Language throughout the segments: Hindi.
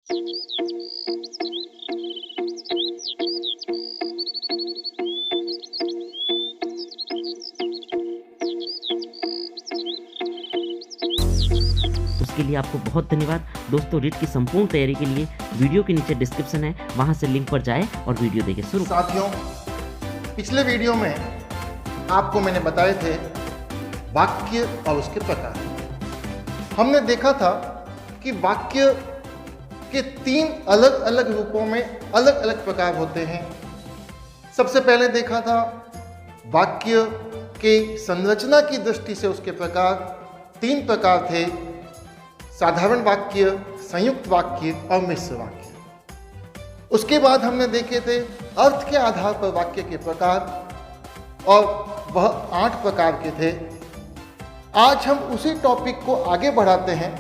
उसके लिए आपको बहुत धन्यवाद। दोस्तों, रीट की संपूर्ण तैयारी के लिए वीडियो के नीचे डिस्क्रिप्शन है, वहां से लिंक पर जाएं और वीडियो देखें। शुरू। साथियों, पिछले वीडियो में आपको मैंने बताए थे वाक्य और उसके प्रकार। हमने देखा था कि वाक्य के 3 अलग अलग रूपों में अलग अलग प्रकार होते हैं। सबसे पहले देखा था वाक्य के संरचना की दृष्टि से उसके प्रकार 3 प्रकार थे: साधारण वाक्य, संयुक्त वाक्य और मिश्र वाक्य। उसके बाद हमने देखे थे अर्थ के आधार पर वाक्य के प्रकार, और वह 8 प्रकार के थे। आज हम उसी टॉपिक को आगे बढ़ाते हैं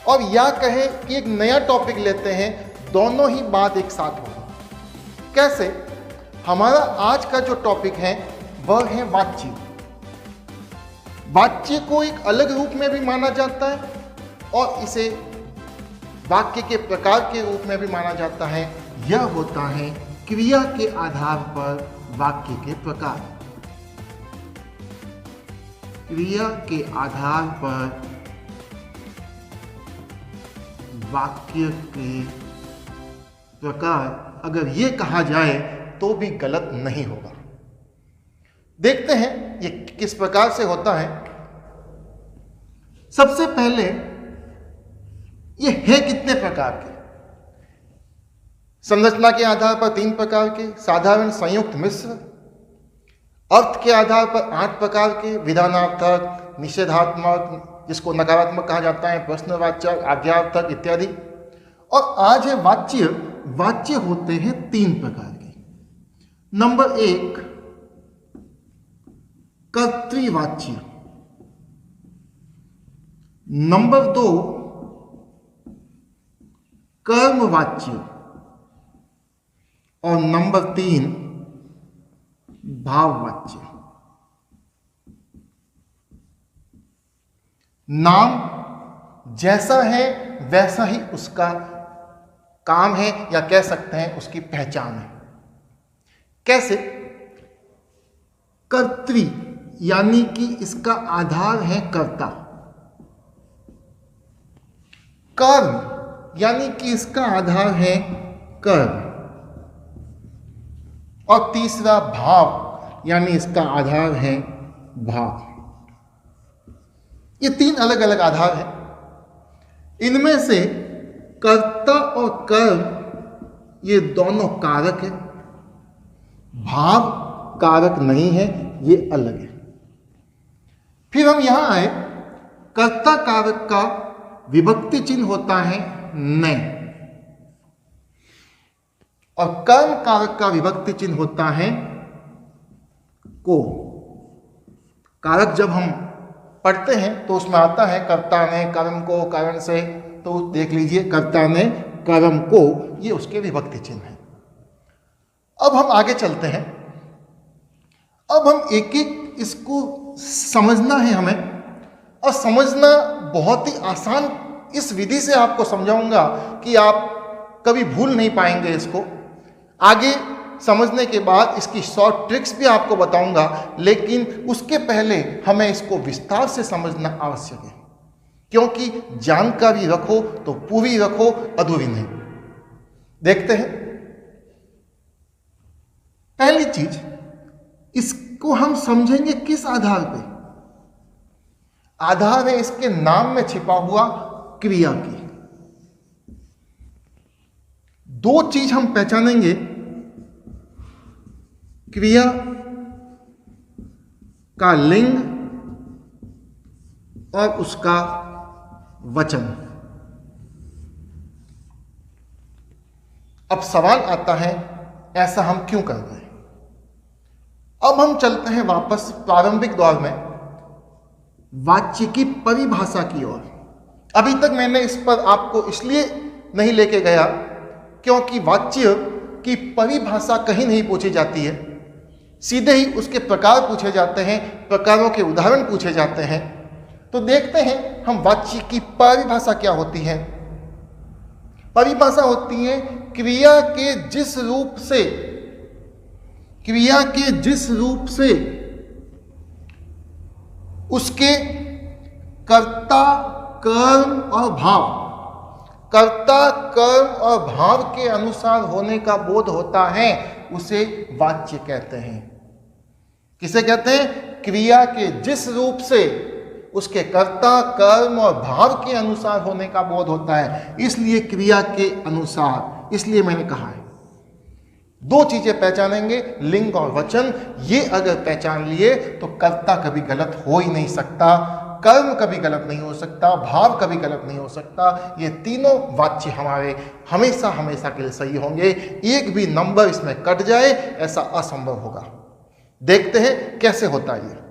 और या कहें कि एक नया टॉपिक लेते हैं, दोनों ही बात एक साथ होगी। कैसे? हमारा आज का जो टॉपिक है वह है वाच्य। वाच्य को एक अलग रूप में भी माना जाता है और इसे वाक्य के प्रकार के रूप में भी माना जाता है। यह होता है क्रिया के आधार पर वाक्य के प्रकार। क्रिया के आधार पर वाक्य के प्रकार, अगर ये कहा जाए तो भी गलत नहीं होगा। देखते हैं ये किस प्रकार से होता है। सबसे पहले ये है कितने प्रकार के? संरचना के आधार पर 3 प्रकार के: साधारण, संयुक्त, मिश्र। अर्थ के आधार पर 8 प्रकार के: विधानार्थक, निषेधात्मक, जिसको नकारात्मक कहा जाता है, प्रश्नवाचक, आज्ञार्थक इत्यादि। और आज है वाच्य। वाच्य होते हैं 3 प्रकार के। नंबर 1 कर्तृवाच्य, नंबर 2 कर्मवाच्य और नंबर 3 भाववाच्य। नाम जैसा है वैसा ही उसका काम है, या कह सकते हैं उसकी पहचान है। कैसे? कर्तृ यानी कि इसका आधार है कर्ता। कर्म यानी कि इसका आधार है कर्म। और तीसरा भाव यानी इसका आधार है भाव। ये 3 अलग अलग आधार हैं। इनमें से कर्ता और कर्म ये दोनों कारक है, भाव कारक नहीं है, ये अलग है। फिर हम यहां आए, कर्ता कारक का विभक्ति चिन्ह होता है ने, और कर्म कारक का विभक्ति चिन्ह होता है को। कारक जब हम पढ़ते हैं तो उसमें आता है कर्ता ने कर्म को कारण से, तो देख लीजिए कर्ता ने कर्म को, ये उसके विभक्ति चिन्ह है। अब हम आगे चलते हैं। अब हम एक एक इसको समझना है हमें, और समझना बहुत ही आसान इस विधि से आपको समझाऊंगा कि आप कभी भूल नहीं पाएंगे इसको। आगे समझने के बाद इसकी शॉर्ट ट्रिक्स भी आपको बताऊंगा, लेकिन उसके पहले हमें इसको विस्तार से समझना आवश्यक है, क्योंकि जानकारी रखो तो पूरी रखो, अधूरी नहीं। देखते हैं। पहली चीज, इसको हम समझेंगे किस आधार पे? आधार है इसके नाम में छिपा हुआ क्रिया की। 2 चीज हम पहचानेंगे, क्रिया का लिंग और उसका वचन। अब सवाल आता है, ऐसा हम क्यों कर रहे हैं? अब हम चलते हैं वापस प्रारंभिक दौर में, वाच्य की परिभाषा की ओर। अभी तक मैंने इस पर आपको इसलिए नहीं लेके गया क्योंकि वाच्य की परिभाषा कहीं नहीं पूछी जाती है, सीधे ही उसके प्रकार पूछे जाते हैं, प्रकारों के उदाहरण पूछे जाते हैं। तो देखते हैं हम वाच्य की परिभाषा क्या होती है। परिभाषा होती है क्रिया के जिस रूप से उसके कर्ता, कर्म और भाव के अनुसार होने का बोध होता है, उसे वाच्य कहते हैं। किसे कहते हैं? क्रिया के जिस रूप से उसके कर्ता, कर्म और भाव के अनुसार होने का बोध होता है, इसलिए क्रिया के अनुसार। इसलिए मैंने कहा है दो चीजें पहचानेंगे, लिंग और वचन। ये अगर पहचान लिए तो कर्ता कभी गलत हो ही नहीं सकता, कर्म कभी गलत नहीं हो सकता, भाव कभी गलत नहीं हो सकता। ये तीनों वाच्य हमारे हमेशा हमेशा के लिए सही होंगे। एक भी नंबर इसमें कट जाए ऐसा असंभव होगा। देखते हैं कैसे होता है ये।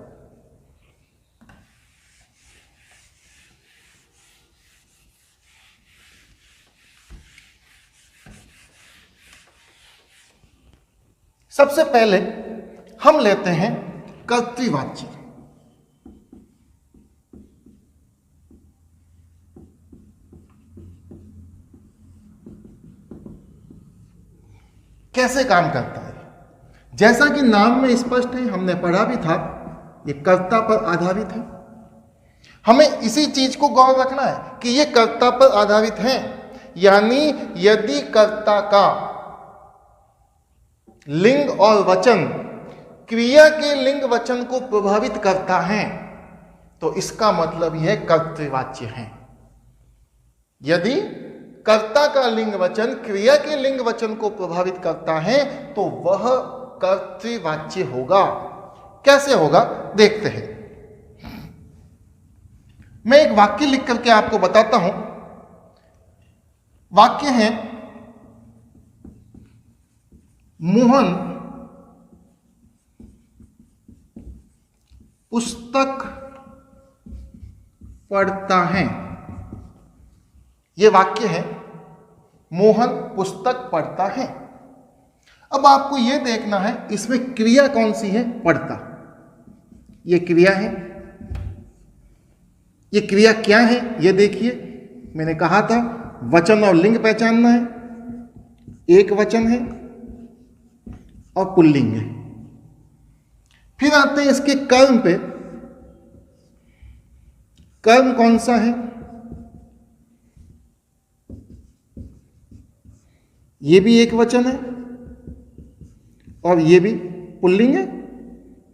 सबसे पहले हम लेते हैं कर्तृवाच्य। कैसे काम करता है? जैसा कि नाम में स्पष्ट है, हमने पढ़ा भी था, ये कर्ता पर आधारित है। हमें इसी चीज को गौर रखना है कि ये कर्ता पर आधारित है, यानी यदि कर्ता का लिंग और वचन क्रिया के लिंग वचन को प्रभावित करता है तो इसका मतलब यह कर्तृवाच्य है। यदि कर्ता का लिंग वचन क्रिया के लिंग वचन को प्रभावित करता है तो वह कर्तृवाच्य होगा। कैसे होगा देखते हैं। मैं एक वाक्य लिख करके आपको बताता हूं। वाक्य है, मोहन पुस्तक पढ़ता है। यह वाक्य है, मोहन पुस्तक पढ़ता है। अब आपको यह देखना है इसमें क्रिया कौन सी है? पढ़ता। यह क्रिया है। यह क्रिया क्या है यह देखिए। मैंने कहा था वचन और लिंग पहचानना है। एक वचन है और पुल्लिंग है। फिर आते हैं इसके कर्म पे। कर्म कौन सा है? ये भी एक वचन है और ये भी पुल्लिंग है?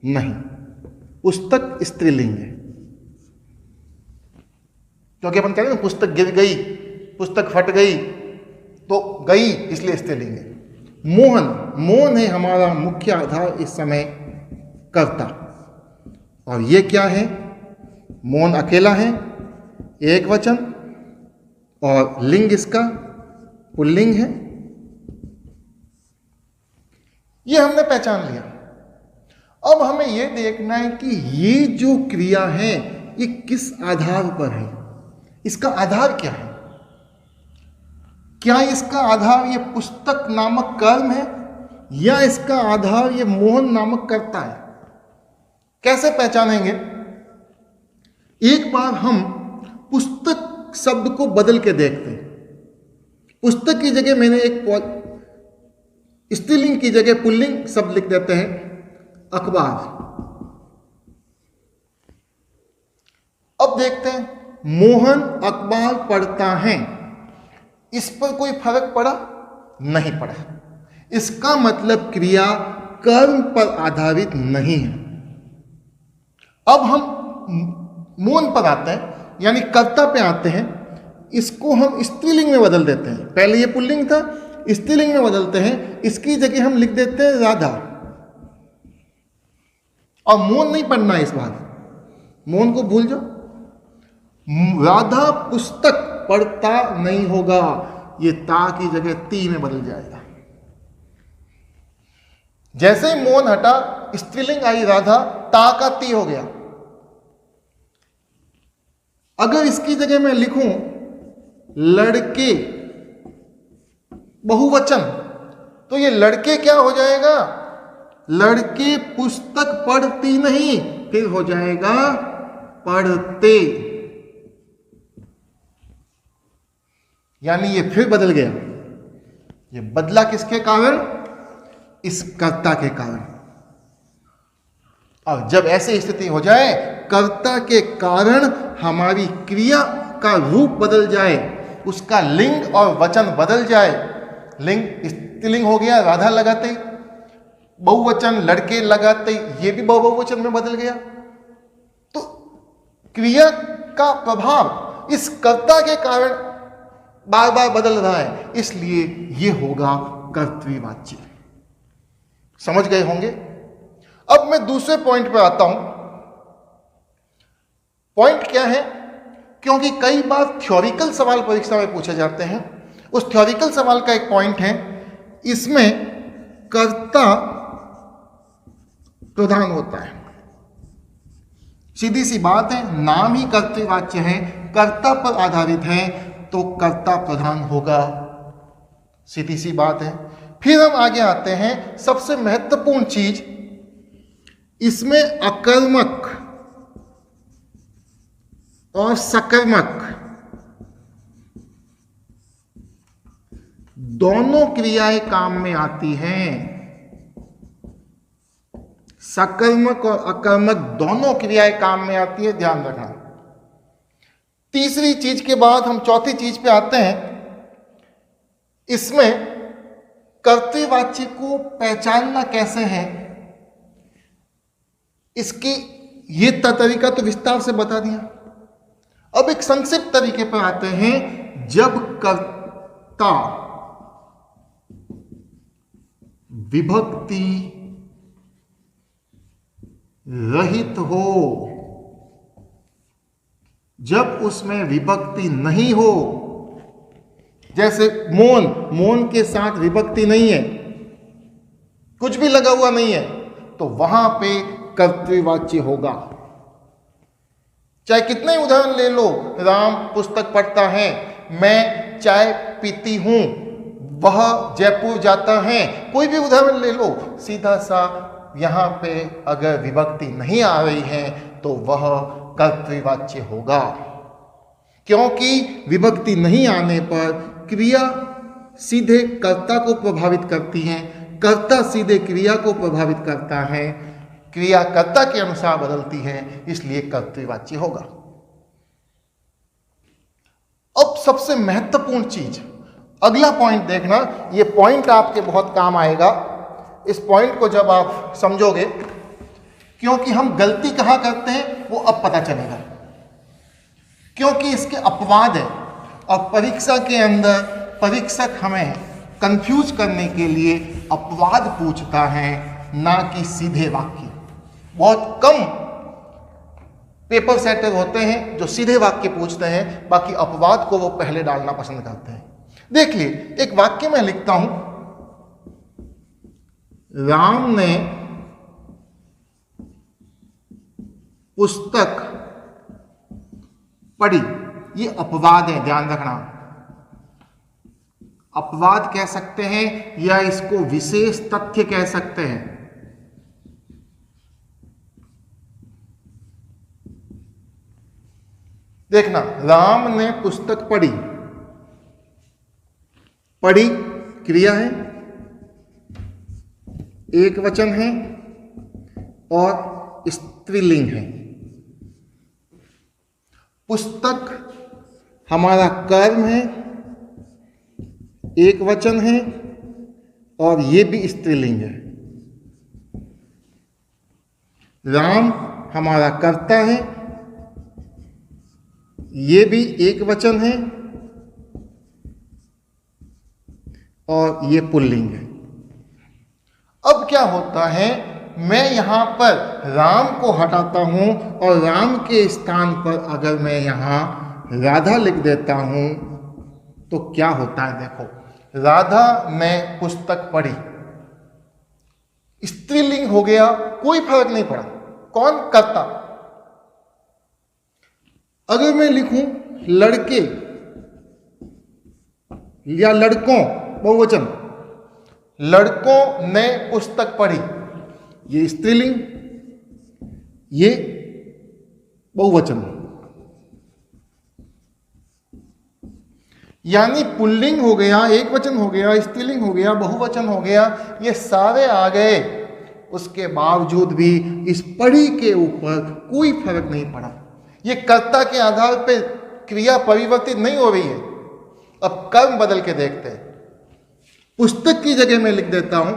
नहीं, पुस्तक स्त्रीलिंग है। क्योंकि अपन कह रहे हैं पुस्तक गिर गई, पुस्तक फट गई, तो गई इसलिए स्त्रीलिंग है। मोहन है हमारा मुख्य आधार इस समय कर्ता। और ये क्या है? मोहन अकेला है, एक वचन, और लिंग इसका पुल्लिंग है। ये हमने पहचान लिया। अब हमें यह देखना है कि ये जो क्रिया है ये किस आधार पर है। इसका आधार क्या है? क्या इसका आधार ये पुस्तक नामक कर्म है या इसका आधार ये मोहन नामक कर्ता है? कैसे पहचानेंगे? एक बार हम पुस्तक शब्द को बदल के देखते हैं। पुस्तक की जगह मैंने एक स्त्रीलिंग की जगह पुल्लिंग शब्द लिख देते हैं, अखबार। अब देखते हैं, मोहन अखबार पढ़ता है। इस पर कोई फर्क पड़ा? नहीं पड़ा। इसका मतलब क्रिया कर्म पर आधारित नहीं है। अब हम मोहन पर आते हैं, यानी कर्ता पे आते हैं। इसको हम स्त्रीलिंग में बदल देते हैं। पहले ये पुल्लिंग था, स्त्रीलिंग में बदलते हैं। इसकी जगह हम लिख देते हैं राधा। और मोहन नहीं पढ़ना है इस बार, मोहन को भूल जाओ। राधा पुस्तक पढ़ता नहीं होगा, ये ता की जगह ती में बदल जाएगा। जैसे ही मोहन हटा, स्त्रीलिंग आई राधा, ता का ती हो गया। अगर इसकी जगह मैं लिखूं लड़के बहुवचन, तो ये लड़के क्या हो जाएगा? लड़के पुस्तक पढ़ती नहीं, फिर हो जाएगा पढ़ते। यानी ये फिर बदल गया। ये बदला किसके कारण? इस कर्ता के कारण। और जब ऐसी स्थिति हो जाए, कर्ता के कारण हमारी क्रिया का रूप बदल जाए, उसका लिंग और वचन बदल जाए। लिंग स्त्रीलिंग हो गया राधा लगाते, बहुवचन लड़के लगाते, ये भी बहुवचन में बदल गया। तो क्रिया का प्रभाव इस कर्ता के कारण बार बार बदल रहा है, इसलिए ये होगा कर्तृवाच्य। समझ गए होंगे। अब मैं दूसरे पॉइंट पर आता हूं। पॉइंट क्या है? क्योंकि कई बार थ्योरिकल सवाल परीक्षा में पूछे जाते हैं, उस थ्योरिकल सवाल का एक पॉइंट है, इसमें कर्ता प्रधान होता है। सीधी सी बात है, नाम ही कर्तृवाच्य है, कर्ता पर आधारित है, तो कर्ता प्रधान होगा। सीधी सी बात है। फिर हम आगे आते हैं, सबसे महत्वपूर्ण चीज, इसमें अकर्मक और सकर्मक दोनों क्रियाएं काम में आती हैं। सकर्मक और अकर्मक दोनों क्रियाएं काम में आती है, ध्यान रखना। तीसरी चीज के बाद हम चौथी चीज पे आते हैं। इसमें कर्तृवाच्य को पहचानना कैसे है, इसकी ये तरीका तो विस्तार से बता दिया। अब एक संक्षिप्त तरीके पर आते हैं। जब कर्ता विभक्ति रहित हो, जब उसमें विभक्ति नहीं हो, जैसे मौन, मौन के साथ विभक्ति नहीं है, कुछ भी लगा हुआ नहीं है, तो वहां पे कर्तृवाच्य होगा। चाहे कितने उदाहरण ले लो, राम पुस्तक पढ़ता है, मैं चाय पीती हूं, वह जयपुर जाता है, कोई भी उदाहरण ले लो, सीधा सा यहां पे अगर विभक्ति नहीं आ रही है तो वह कर्तृवाच्य होगा। क्योंकि विभक्ति नहीं आने पर क्रिया सीधे कर्ता को प्रभावित करती है, कर्ता सीधे क्रिया को प्रभावित करता है, क्रिया कर्ता के अनुसार बदलती है, इसलिए कर्तृवाच्य होगा। अब सबसे महत्वपूर्ण चीज, अगला पॉइंट देखना, ये पॉइंट आपके बहुत काम आएगा। इस पॉइंट को जब आप समझोगे, क्योंकि हम गलती कहां करते हैं वो अब पता चलेगा, क्योंकि इसके अपवाद है और परीक्षा के अंदर परीक्षक हमें कंफ्यूज करने के लिए अपवाद पूछता है, ना कि सीधे वाक्य। बहुत कम पेपर सेटर होते हैं जो सीधे वाक्य पूछते हैं, बाकी अपवाद को वो पहले डालना पसंद करते हैं। देखिए, एक वाक्य में लिखता हूं, राम ने पुस्तक पढ़ी। ये अपवाद है, ध्यान रखना। अपवाद कह सकते हैं या इसको विशेष तथ्य कह सकते हैं। देखना, राम ने पुस्तक पढ़ी, पढ़ी क्रिया है, एक वचन है और स्त्रीलिंग है। पुस्तक हमारा कर्म है, एक वचन है और ये भी स्त्रीलिंग है। राम हमारा कर्ता है, ये भी एक वचन है और ये पुल्लिंग है। अब क्या होता है, मैं यहां पर राम को हटाता हूं और राम के स्थान पर अगर मैं यहां राधा लिख देता हूं तो क्या होता है? देखो, राधा ने पुस्तक पढ़ी, स्त्रीलिंग हो गया, कोई फर्क नहीं पड़ा, कौन करता। अगर मैं लिखूं लड़के या लड़कों, बहुवचन, लड़कों ने पुस्तक पढ़ी, ये स्त्रीलिंग, ये बहुवचन। यानी पुल्लिंग हो गया, एक वचन हो गया, स्त्रीलिंग हो गया, बहुवचन हो गया, ये सारे आ गए। उसके बावजूद भी इस पढ़ी के ऊपर कोई फर्क नहीं पड़ा। ये कर्ता के आधार पर क्रिया परिवर्तित नहीं हो रही है। अब कर्म बदल के देखते हैं। पुस्तक की जगह मैं लिख देता हूं,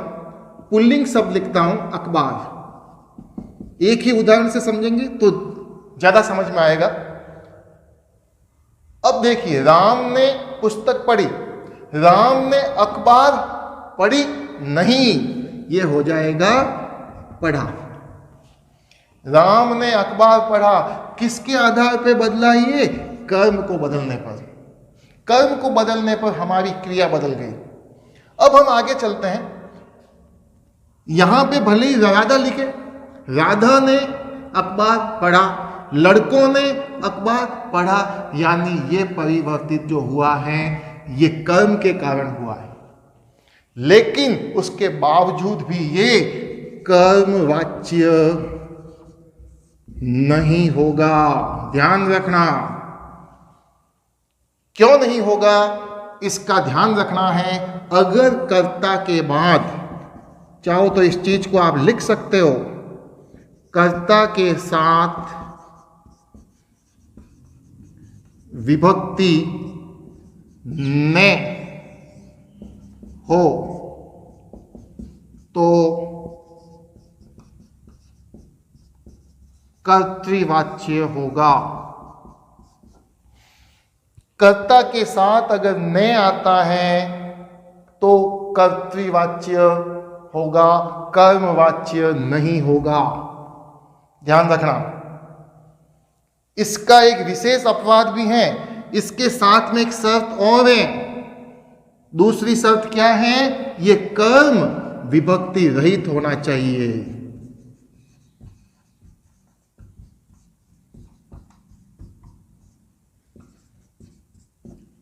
पुल्लिंग शब्द लिखता हूं अखबार। एक ही उदाहरण से समझेंगे तो ज्यादा समझ में आएगा। अब देखिए, राम ने पुस्तक पढ़ी, राम ने अखबार पढ़ी नहीं, ये हो जाएगा पढ़ा। राम ने अखबार पढ़ा, किसके आधार पे बदला? ये कर्म को बदलने पर। कर्म को बदलने पर हमारी क्रिया बदल गई। अब हम आगे चलते हैं। यहां पे भले ही राधा लिखे, राधा ने अखबार पढ़ा, लड़कों ने अखबार पढ़ा, यानी ये परिवर्तित जो हुआ है ये कर्म के कारण हुआ है। लेकिन उसके बावजूद भी ये कर्मवाच्य नहीं होगा। ध्यान रखना। क्यों नहीं होगा, इसका ध्यान रखना है। अगर कर्ता के बाद, चाहो तो इस चीज को आप लिख सकते हो, कर्ता के साथ विभक्ति ने हो तो कर्तृवाच्य होगा। कर्ता के साथ अगर ने आता है तो कर्तृवाच्य होगा, कर्मवाच्य नहीं होगा। ध्यान रखना। इसका एक विशेष अपवाद भी है। इसके साथ में एक शर्त और है। दूसरी शर्त क्या है? ये कर्म विभक्ति रहित होना चाहिए।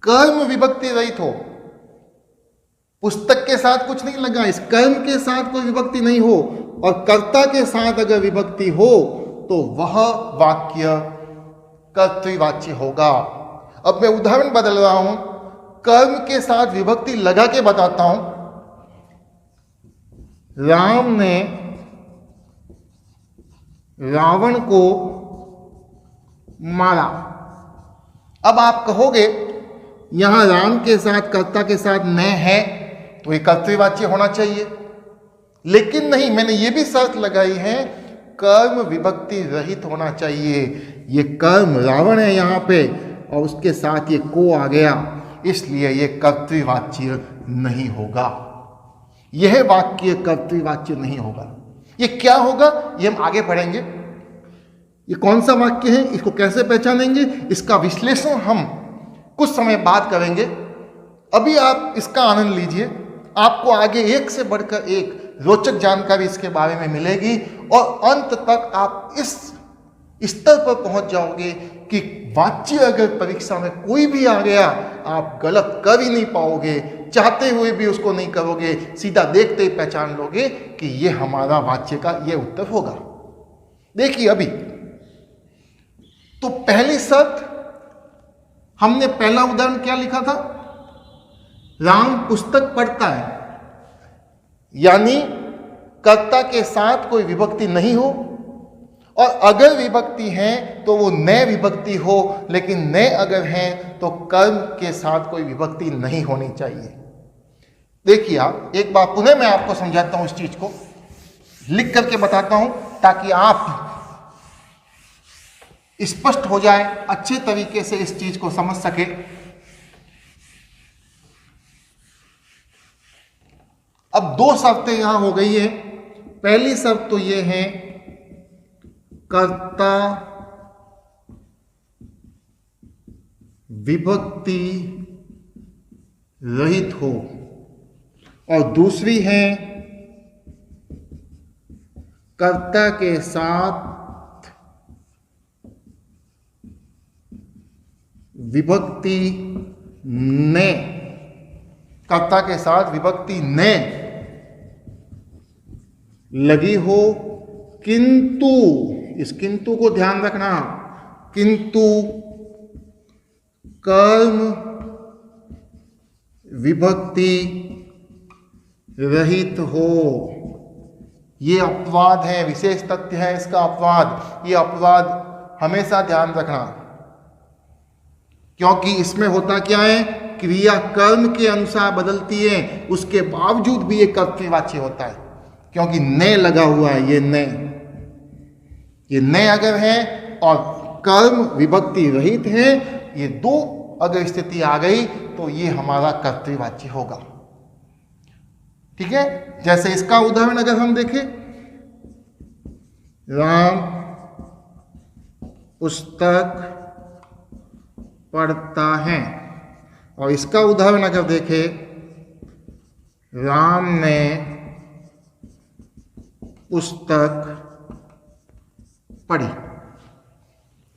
कर्म विभक्ति रहित हो। पुस्तक के साथ कुछ नहीं लगा, इस कर्म के साथ कोई विभक्ति नहीं हो, और कर्ता के साथ अगर विभक्ति हो तो वह वाक्य कर्तृवाच्य होगा। अब मैं उदाहरण बदल रहा हूं, कर्म के साथ विभक्ति लगा के बताता हूं। राम ने रावण को मारा। अब आप कहोगे यहां राम के साथ कर्ता के साथ न है तो ये कर्तृवाच्य होना चाहिए, लेकिन नहीं, मैंने ये भी शर्त लगाई है, कर्म विभक्ति रहित होना चाहिए। ये कर्म रावण है यहां पे और उसके साथ ये को आ गया, इसलिए ये कर्तृवाच्य नहीं होगा। यह वाक्य कर्तृवाच्य नहीं होगा। ये क्या होगा ये हम आगे पढ़ेंगे। ये कौन सा वाक्य है, इसको कैसे पहचानेंगे, इसका विश्लेषण हम कुछ समय बाद करेंगे। अभी आप इसका आनंद लीजिए। आपको आगे एक से बढ़कर एक रोचक जानकारी इसके बारे में मिलेगी और अंत तक आप इस स्तर पर पहुंच जाओगे कि वाच्य अगर परीक्षा में कोई भी आ गया आप गलत कर ही नहीं पाओगे, चाहते हुए भी उसको नहीं करोगे, सीधा देखते ही पहचान लोगे कि ये हमारा वाच्य का ये उत्तर होगा। देखिए अभी तो पहली शर्त, हमने पहला उदाहरण क्या लिखा था, राम पुस्तक पढ़ता है, यानी कर्ता के साथ कोई विभक्ति नहीं हो, और अगर विभक्ति है तो वो नए विभक्ति हो, लेकिन नए अगर है तो कर्म के साथ कोई विभक्ति नहीं होनी चाहिए। देखिए आप, एक बार पुनः मैं आपको समझाता हूं, इस चीज को लिख करके बताता हूं ताकि आप स्पष्ट हो जाए, अच्छे तरीके से इस चीज को समझ सके। अब दो शर्तें यहां हो गई है। पहली शर्त तो ये है कर्ता विभक्ति रहित हो, और दूसरी है कर्ता के साथ विभक्ति ने, कर्ता के साथ विभक्ति ने लगी हो, किंतु, इस किंतु को ध्यान रखना, किंतु कर्म विभक्ति रहित हो। ये अपवाद है, विशेष तथ्य है इसका अपवाद। ये अपवाद हमेशा ध्यान रखना, क्योंकि इसमें होता क्या है, क्रिया कर्म के अनुसार बदलती है, उसके बावजूद भी ये कर्तृवाच्य होता है, क्योंकि ने लगा हुआ है। ये ने अगर है और कर्म विभक्ति रहित है, ये दो अगर स्थिति आ गई तो ये हमारा कर्तृवाच्य होगा। ठीक है, जैसे इसका उदाहरण अगर हम देखें, राम पुस्तक पढ़ता है, और इसका उदाहरण अगर देखें, राम ने पुस्तक पढ़ी।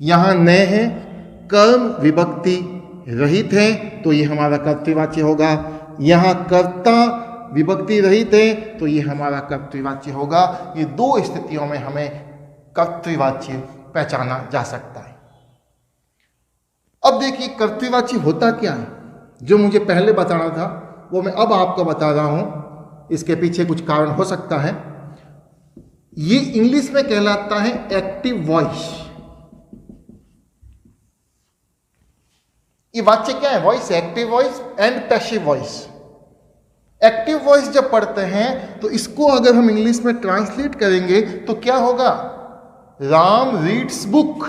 यहां ने है, कर्म विभक्ति रहित है, तो ये हमारा कर्तृवाच्य होगा। यहां कर्ता विभक्ति रहित है, तो ये हमारा कर्तृवाच्य होगा। ये दो स्थितियों में हमें कर्तृवाच्य पहचाना जा सकता है। अब देखिए कर्तृवाच्य होता क्या है। जो मुझे पहले बताना था वो मैं अब आपको बता रहा हूं। इसके पीछे कुछ कारण हो सकता है। ये इंग्लिश में कहलाता है एक्टिव वॉइस। ये वाच्य क्या है? Voice, active voice and passive voice. Active voice जब पढ़ते हैं तो इसको अगर हम इंग्लिश में ट्रांसलेट करेंगे तो क्या होगा? Ram reads book.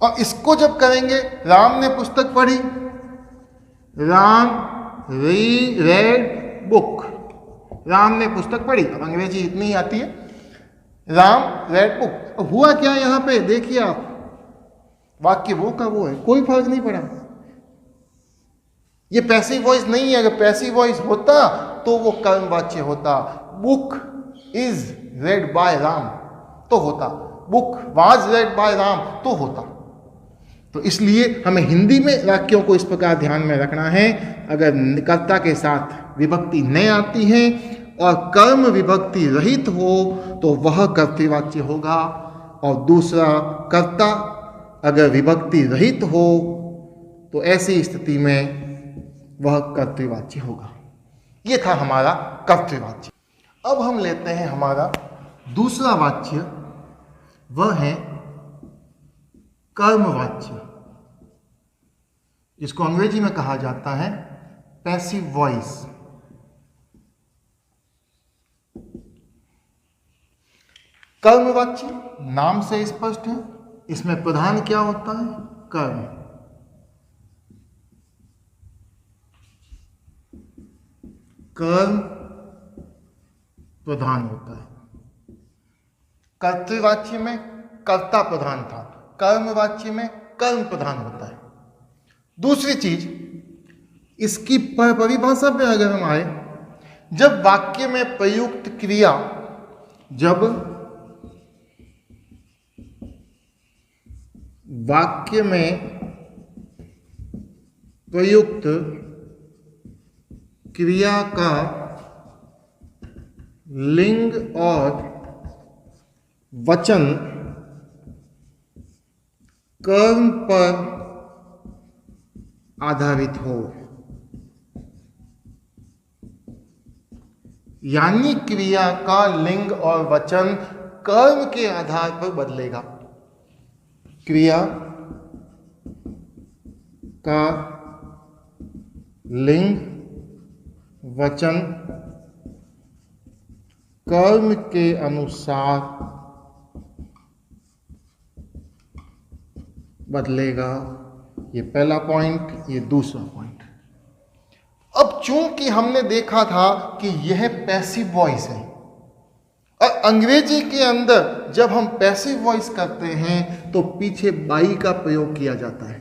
और इसको जब करेंगे, राम ने पुस्तक पढ़ी, राम रेड बुक। राम ने पुस्तक पढ़ी, अब अंग्रेजी इतनी ही आती है, राम रेड बुक। अब हुआ क्या यहां पे? देखिए आप, वाक्य वो का वो है, कोई फर्क नहीं पड़ा। ये पैसिव वॉइस नहीं है। अगर पैसिव वॉइस होता तो वो कर्मवाच्य होता। Book is read by Ram तो होता, book was read by Ram तो होता। तो इसलिए हमें हिंदी में वाक्यों को इस प्रकार ध्यान में रखना है। अगर कर्ता के साथ विभक्ति न आती है और कर्म विभक्ति रहित हो तो वह कर्तृवाच्य होगा, और दूसरा कर्ता अगर विभक्ति रहित हो तो ऐसी स्थिति में वह कर्तृवाच्य होगा। यह था हमारा कर्तृवाच्य। अब हम लेते हैं हमारा दूसरा वाच्य, वह है कर्मवाच्य, जिसको अंग्रेजी में कहा जाता है पैसिव वॉइस। कर्मवाच्य नाम से स्पष्ट है, इसमें प्रधान क्या होता है? कर्म। कर्म प्रधान होता है। कर्तृवाच्य में कर्ता प्रधान था, कर्मवाच्य में कर्म प्रधान होता है। दूसरी चीज, इसकी परिभाषा पे अगर हम आए, जब वाक्य में प्रयुक्त क्रिया, जब वाक्य में प्रयुक्त क्रिया का लिंग और वचन कर्म पर आधारित हो, यानी क्रिया का लिंग और वचन कर्म के आधार पर बदलेगा। क्रिया का लिंग वचन कर्म के अनुसार बदलेगा। ये पहला पॉइंट, ये दूसरा पॉइंट। अब चूंकि हमने देखा था कि यह पैसिव वॉइस है, और अंग्रेजी के अंदर जब हम पैसिव वॉइस करते हैं तो पीछे बाई का प्रयोग किया जाता है,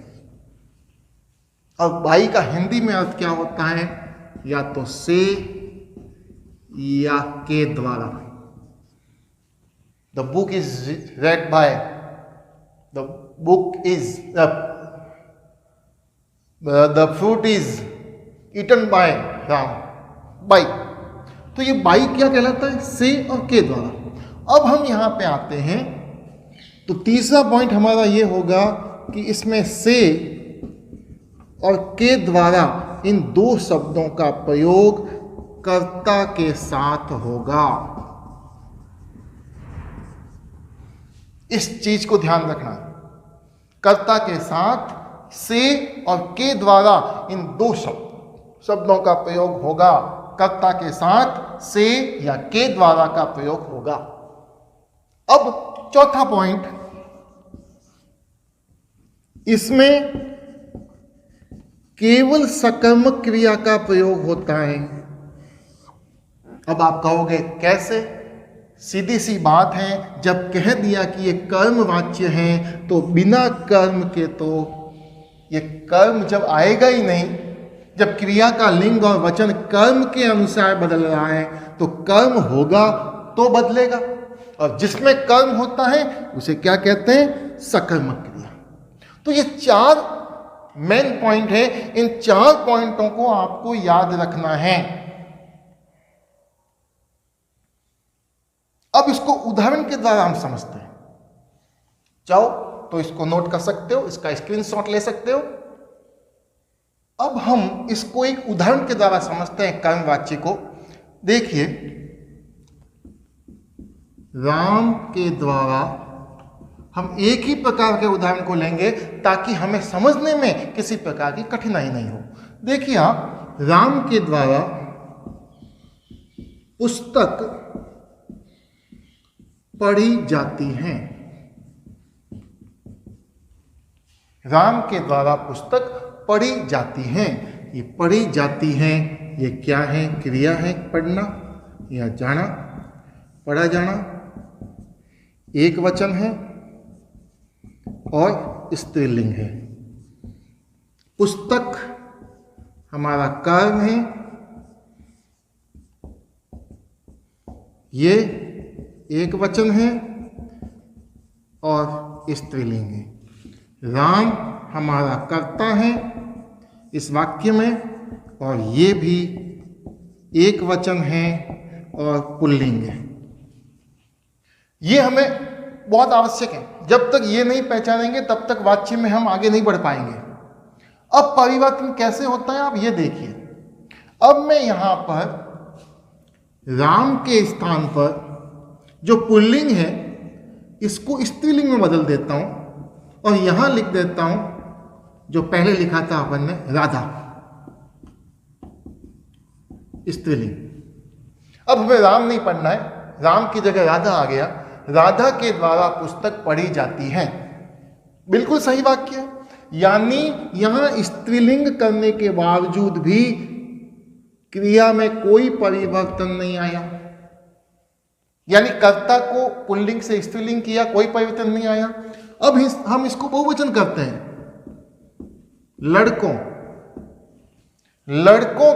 और बाई का हिंदी में अर्थ क्या होता है? या तो से या के द्वारा। The book is read by, the book is, the fruit is eaten by Ram, by. तो ये बाई क्या कहलाता है? से और के द्वारा। अब हम यहां पे आते हैं तो तीसरा पॉइंट हमारा ये होगा कि इसमें से और के द्वारा इन दो शब्दों का प्रयोग कर्ता के साथ होगा। इस चीज को ध्यान रखना, कर्ता के साथ से और के द्वारा इन दो शब्दों का प्रयोग होगा। कर्ता के साथ से या के द्वारा का प्रयोग होगा। अब चौथा पॉइंट, इसमें केवल सकर्मक क्रिया का प्रयोग होता है। अब आप कहोगे कैसे? सीधी सी बात है, जब कह दिया कि ये कर्म वाच्य है तो बिना कर्म के तो ये कर्म जब आएगा ही नहीं। जब क्रिया का लिंग और वचन कर्म के अनुसार बदल रहा है तो कर्म होगा तो बदलेगा, और जिसमें कर्म होता है उसे क्या कहते हैं? सकर्मक क्रिया। तो ये चार मेन पॉइंट है, इन चार पॉइंटों को आपको याद रखना है। अब इसको उदाहरण के द्वारा हम समझते हैं। चाहो तो इसको नोट कर सकते हो, इसका स्क्रीनशॉट ले सकते हो। अब हम इसको एक उदाहरण के द्वारा समझते हैं कर्मवाच्य को। देखिए, राम के द्वारा हम एक ही प्रकार के उदाहरण को लेंगे ताकि हमें समझने में किसी प्रकार की कठिनाई नहीं हो। देखिए आप, राम के द्वारा पुस्तक पढ़ी जाती हैं। राम के द्वारा पुस्तक पढ़ी जाती हैं। ये पढ़ी जाती हैं, ये क्या है? क्रिया है, पढ़ना या जाना, पढ़ा जाना, एक वचन है और स्त्रीलिंग है। पुस्तक हमारा कर्म है, ये एक वचन है और स्त्रीलिंग है। राम हमारा कर्ता है इस वाक्य में, और ये भी एक वचन है और पुल्लिंग है। ये हमें बहुत आवश्यक है। जब तक ये नहीं पहचानेंगे तब तक वाक्य में हम आगे नहीं बढ़ पाएंगे। अब परिवर्तन कैसे होता है आप ये देखिए। अब मैं यहां पर राम के स्थान पर जो पुल्लिंग है इसको स्त्रीलिंग में बदल देता हूं, और यहां लिख देता हूं जो पहले लिखा था अपन ने, राधा, स्त्रीलिंग। अब हमें राम नहीं पढ़ना है, राम की जगह राधा आ गया। राधा के द्वारा पुस्तक पढ़ी जाती है, बिल्कुल सही वाक्य है। यानी यहां स्त्रीलिंग करने के बावजूद भी क्रिया में कोई परिवर्तन नहीं आया। यानी कर्ता को पुल्लिंग से स्त्रीलिंग किया, कोई परिवर्तन नहीं आया। अब हम इसको बहुवचन करते हैं। लड़कों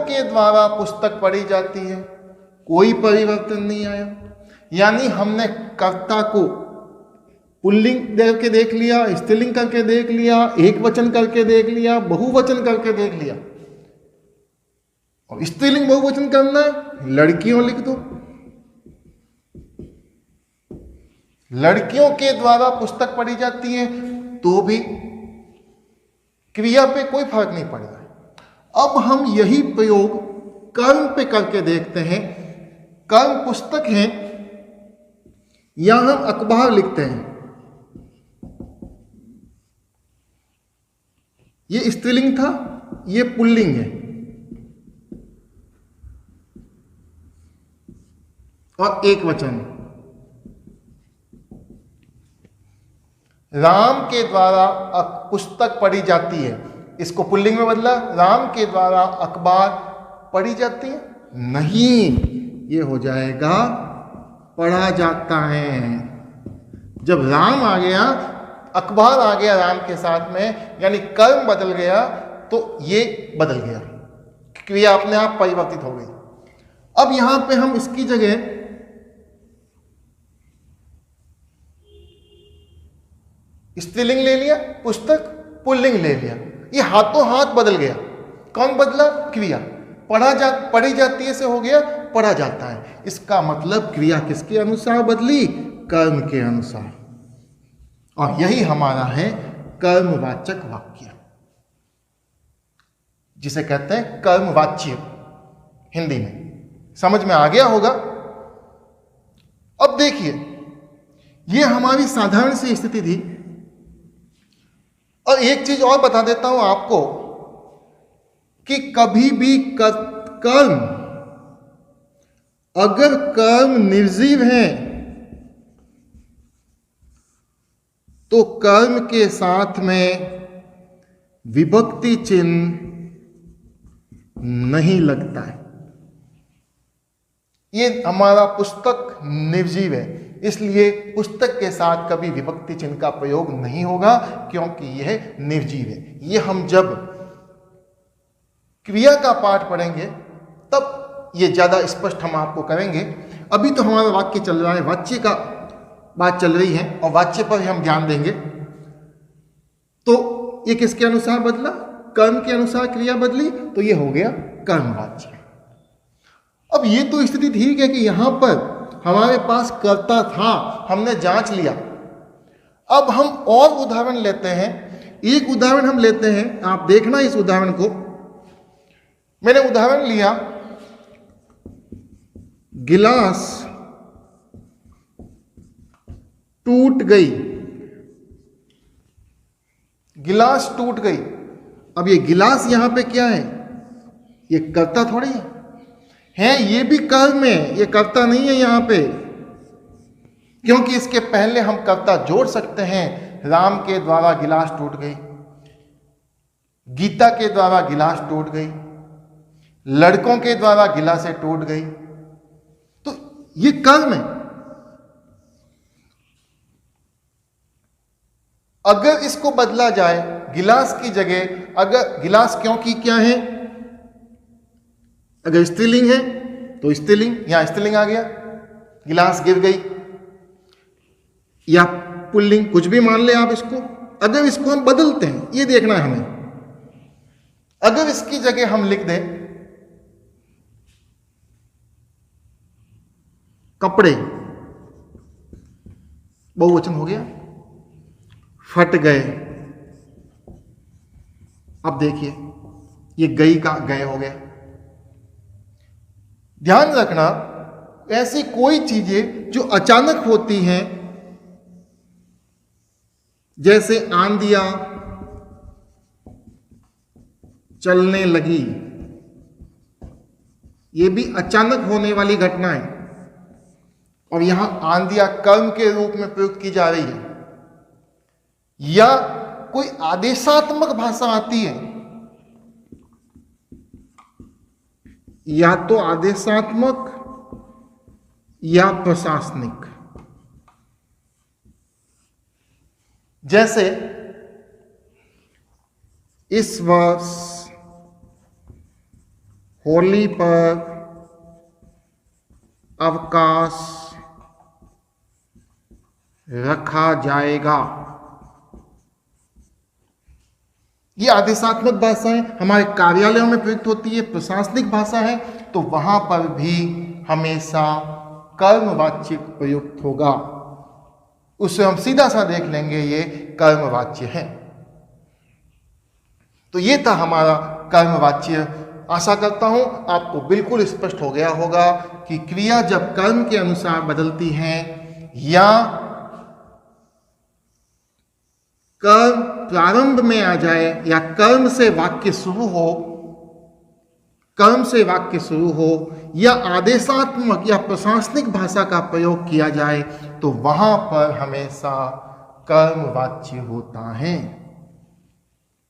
के द्वारा पुस्तक पढ़ी जाती है, कोई परिवर्तन नहीं आया। यानी हमने कर्ता को पुल्लिंग करके देख लिया, स्त्रीलिंग करके देख लिया, एक वचन करके देख लिया, बहुवचन करके देख लिया। और स्त्रीलिंग बहुवचन करना है, लड़कियों लिख दो। लड़कियों के द्वारा पुस्तक पढ़ी जाती है तो भी क्रिया पे कोई फर्क नहीं पड़ रहा है। अब हम यही प्रयोग कर्म पे करके देखते हैं। कर्म पुस्तक है, यहां हम अखबार लिखते हैं, ये स्त्रीलिंग था, ये पुल्लिंग है, और एक वचन। राम के द्वारा पुस्तक पढ़ी जाती है, इसको पुल्लिंग में बदला, राम के द्वारा अखबार पढ़ी जाती है, नहीं, ये हो जाएगा पढ़ा जाता है। जब राम आ गया, अखबार आ गया राम के साथ में, यानी कर्म बदल गया तो ये बदल गया, क्रिया अपने आप परिवर्तित हो गई। अब यहां पे हम इसकी जगह स्त्रीलिंग ले लिया, पुस्तक, पुल्लिंग ले लिया, ये हाथों हाथ बदल गया। कौन बदला? क्रिया। पढ़ी जाती है से हो गया पढ़ा जाता है। इसका मतलब क्रिया किसके अनुसार बदली? कर्म के अनुसार। और यही हमारा है कर्मवाचक वाक्य, जिसे कहते हैं कर्मवाच्य हिंदी में। समझ में आ गया होगा। अब देखिए, यह हमारी साधारण सी स्थिति थी। और एक चीज और बता देता हूं आपको कि कभी भी कर्म, अगर कर्म निर्जीव है तो कर्म के साथ में विभक्ति चिन्ह नहीं लगता है। ये हमारा पुस्तक निर्जीव है, इसलिए पुस्तक के साथ कभी विभक्ति चिन्ह का प्रयोग नहीं होगा, क्योंकि यह निर्जीव है। ये हम जब क्रिया का पाठ पढ़ेंगे तब ये ज्यादा स्पष्ट हम आपको करेंगे। अभी तो हमारा वाक्य चल रहा है, वाच्य का बात चल रही है और वाच्य पर ही हम ध्यान देंगे। तो ये किसके अनुसार बदला? कर्म के अनुसार क्रिया बदली, तो ये हो गया कर्मवाच्य। अब ये तो स्थिति ठीक है कि यहां पर हमारे पास कर्ता था, हमने जांच लिया। अब हम और उदाहरण लेते हैं। एक उदाहरण हम लेते हैं, आप देखना इस उदाहरण को। मैंने उदाहरण लिया, गिलास टूट गई। गिलास टूट गई। अब ये गिलास यहां पे क्या है? ये कर्ता थोड़ी है, ये भी कर्म है, ये कर्ता नहीं है यहां पे, क्योंकि इसके पहले हम कर्ता जोड़ सकते हैं। राम के द्वारा गिलास टूट गई, गीता के द्वारा गिलास टूट गई, लड़कों के द्वारा गिलासें टूट गई, तो ये कर्म है। अगर इसको बदला जाए, गिलास की जगह अगर गिलास, क्योंकि क्या है, अगर स्त्रीलिंग है तो स्त्रीलिंग, यहां स्त्रीलिंग आ गया, गिलास गिर गई, या पुल्लिंग, कुछ भी मान ले आप इसको। अगर इसको हम बदलते हैं, ये देखना है हमें। अगर इसकी जगह हम लिख दें कपड़े, बहुवचन हो गया, फट गए। अब देखिए, ये गई का गए हो गया। ध्यान रखना, ऐसी कोई चीजें जो अचानक होती हैं, जैसे आंधियां चलने लगी, ये भी अचानक होने वाली घटना है। और यहां आंधियां कर्म के रूप में प्रयुक्त की जा रही है, या कोई आदेशात्मक भाषा आती है, या तो आदेशात्मक या प्रशासनिक। जैसे इस वर्ष होली पर अवकाश रखा जाएगा। ये आदेशात्मक भाषा है, हमारे कार्यालयों में प्रयुक्त होती है, प्रशासनिक भाषा है, तो वहां पर भी हमेशा कर्मवाच्य प्रयुक्त होगा। उससे हम सीधा सा देख लेंगे, ये कर्मवाच्य है। तो ये था हमारा कर्मवाच्य। आशा करता हूं आपको बिल्कुल स्पष्ट हो गया होगा कि क्रिया जब कर्म के अनुसार बदलती है, या कर्म प्रारंभ में आ जाए, या कर्म से वाक्य शुरू हो, कर्म से वाक्य शुरू हो, या आदेशात्मक या प्रशासनिक भाषा का प्रयोग किया जाए, तो वहां पर हमेशा कर्मवाच्य होता है।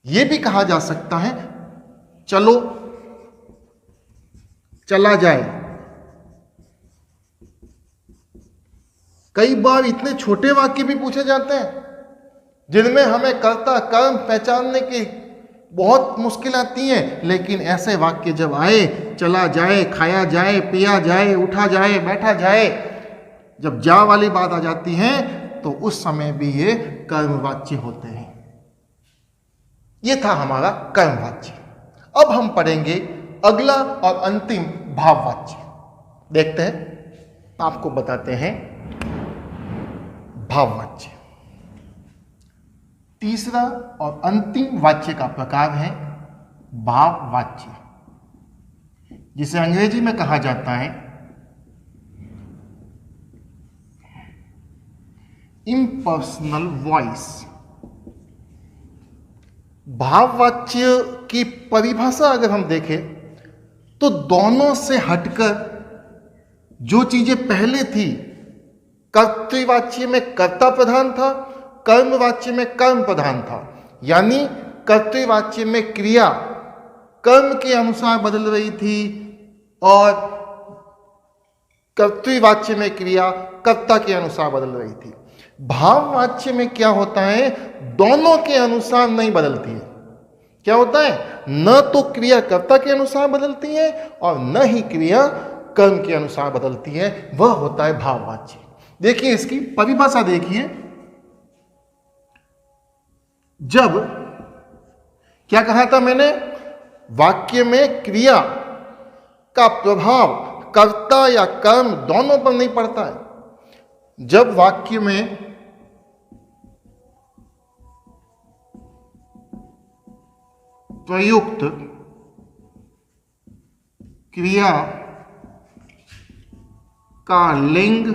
यह भी कहा जा सकता है चलो, चला जाए। कई बार इतने छोटे वाक्य भी पूछे जाते हैं जिनमें हमें कर्ता कर्म पहचानने की बहुत मुश्किल आती है, लेकिन ऐसे वाक्य जब आए, चला जाए, खाया जाए, पिया जाए, उठा जाए, बैठा जाए, जब जा वाली बात आ जाती है, तो उस समय भी ये कर्मवाच्य होते हैं। ये था हमारा कर्मवाच्य। अब हम पढ़ेंगे अगला और अंतिम भाववाच्य। देखते हैं, आपको बताते हैं भाववाच्य। तीसरा और अंतिम वाच्य का प्रकार है भाववाच्य, जिसे अंग्रेजी में कहा जाता है इम्पर्सनल वॉइस। भाववाच्य की परिभाषा अगर हम देखें तो दोनों से हटकर जो चीजें पहले थी, कर्तृवाच्य में कर्ता प्रधान था, कर्मवाच्य में कर्म प्रधान था, यानी कर्तृवाच्य में क्रिया कर्म के अनुसार बदल रही थी और कर्तृवाच्य में क्रिया कर्ता के अनुसार बदल रही थी। भाववाच्य में क्या होता है, दोनों के अनुसार नहीं बदलती है। क्या होता है, न तो क्रिया कर्ता के अनुसार बदलती है और न ही क्रिया कर्म के अनुसार बदलती है, वह होता है भाववाच्य। देखिए इसकी परिभाषा देखिए, जब क्या कहा था मैंने, वाक्य में क्रिया का प्रभाव कर्ता या कर्म दोनों पर नहीं पड़ता है। जब वाक्य में प्रयुक्त क्रिया का लिंग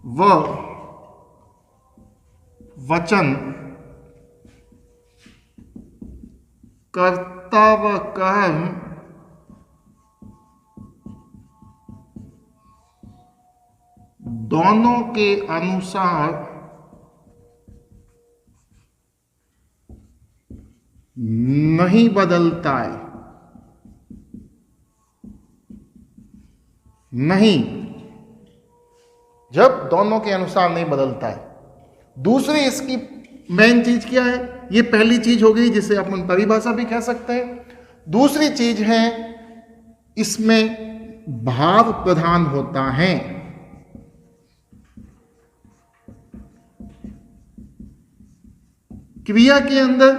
व वचन कर्ता व कर्म दोनों के अनुसार नहीं बदलता है, नहीं, जब दोनों के अनुसार नहीं बदलता है। दूसरी इसकी मेन चीज क्या है, ये पहली चीज हो गई जिसे अपन परिभाषा भी कह सकते हैं। दूसरी चीज है इसमें भाव प्रधान होता है। क्रिया के अंदर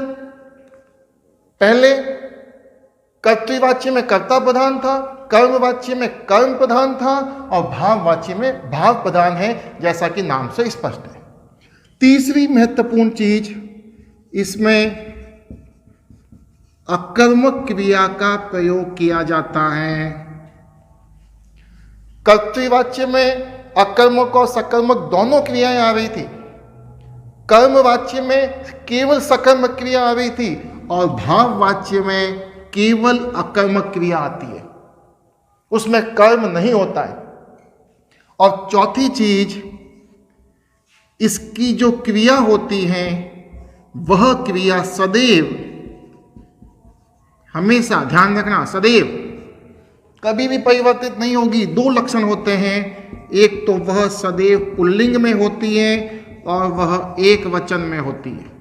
पहले कर्तृवाच्य में कर्ता प्रधान था, कर्मवाच्य में कर्म प्रधान था और भाववाच्य में भाव प्रधान है, जैसा कि नाम से स्पष्ट है। तीसरी महत्वपूर्ण चीज, इसमें अकर्मक क्रिया का प्रयोग किया जाता है। कर्तृवाच्य में अकर्मक और सकर्मक दोनों क्रियाएं आ रही थी, कर्मवाच्य में केवल सकर्मक क्रिया आ रही थी और भाववाच्य में केवल अकर्मक क्रिया आती है, उसमें कर्म नहीं होता है। और चौथी चीज, इसकी जो क्रिया होती है वह क्रिया सदैव, हमेशा ध्यान रखना, सदैव कभी भी परिवर्तित नहीं होगी। दो लक्षण होते हैं, एक तो वह सदैव पुल्लिंग में होती है और वह एक वचन में होती है।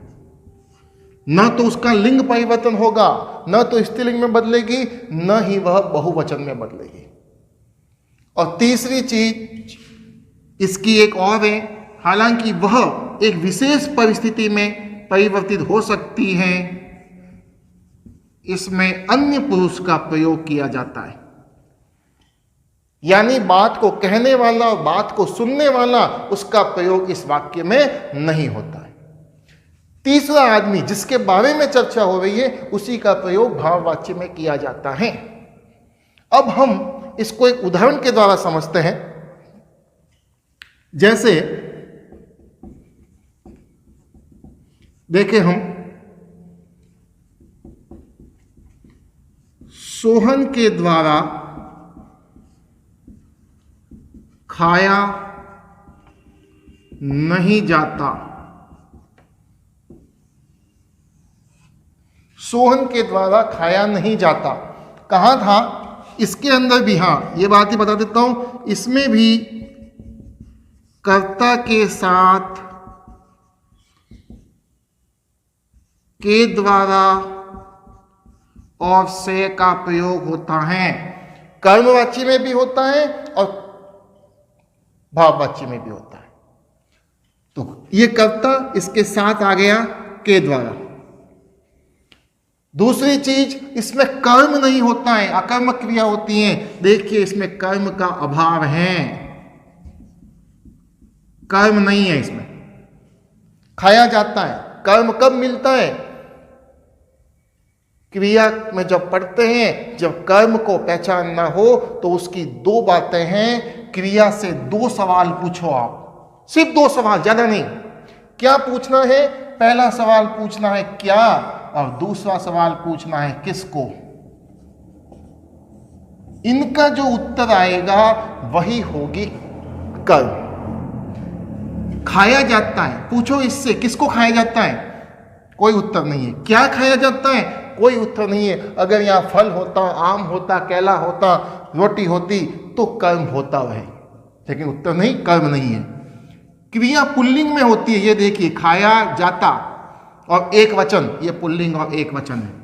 न तो उसका लिंग परिवर्तन होगा, न तो स्त्रीलिंग में बदलेगी, न ही वह बहुवचन में बदलेगी। और तीसरी चीज इसकी एक और है, हालांकि वह एक विशेष परिस्थिति में परिवर्तित हो सकती है, इसमें अन्य पुरुष का प्रयोग किया जाता है, यानी बात को कहने वाला और बात को सुनने वाला, उसका प्रयोग इस वाक्य में नहीं होता है। तीसरा आदमी जिसके बारे में चर्चा हो रही है, उसी का प्रयोग भाववाच्य में किया जाता है। अब हम इसको एक उदाहरण के द्वारा समझते हैं। जैसे देखें, हम सोहन के द्वारा खाया नहीं जाता। सोहन के द्वारा खाया नहीं जाता कहाँ था, इसके अंदर भी, हाँ ये बात ही बता देता हूं, इसमें भी कर्ता के साथ के द्वारा और से का प्रयोग होता है। कर्मवाच्य में भी होता है और भाववाच्य में भी होता है। तो ये कर्ता इसके साथ आ गया के द्वारा। दूसरी चीज, इसमें कर्म नहीं होता है, अकर्मक क्रिया होती है। देखिए इसमें कर्म का अभाव है, कर्म नहीं है, इसमें खाया जाता है, कर्म कब मिलता है? क्रिया में जब पढ़ते हैं, जब कर्म को पहचानना हो तो उसकी दो बातें हैं। क्रिया से दो सवाल पूछो आप, सिर्फ दो सवाल, ज्यादा नहीं। क्या पूछना है? पहला सवाल पूछना है क्या, और दूसरा सवाल पूछना है किसको। इनका जो उत्तर आएगा वही होगी कर्म। खाया जाता है, पूछो इससे किसको खाया जाता है? कोई उत्तर नहीं है। क्या खाया जाता है? कोई उत्तर नहीं है। अगर यहां फल होता, आम होता, केला होता, रोटी होती तो कर्म होता वह, लेकिन उत्तर नहीं, कर्म नहीं है। क्रिया पुल्लिंग में होती है, ये देखिए, खाया जाता और एक वचन, ये पुल्लिंग और एक वचन है।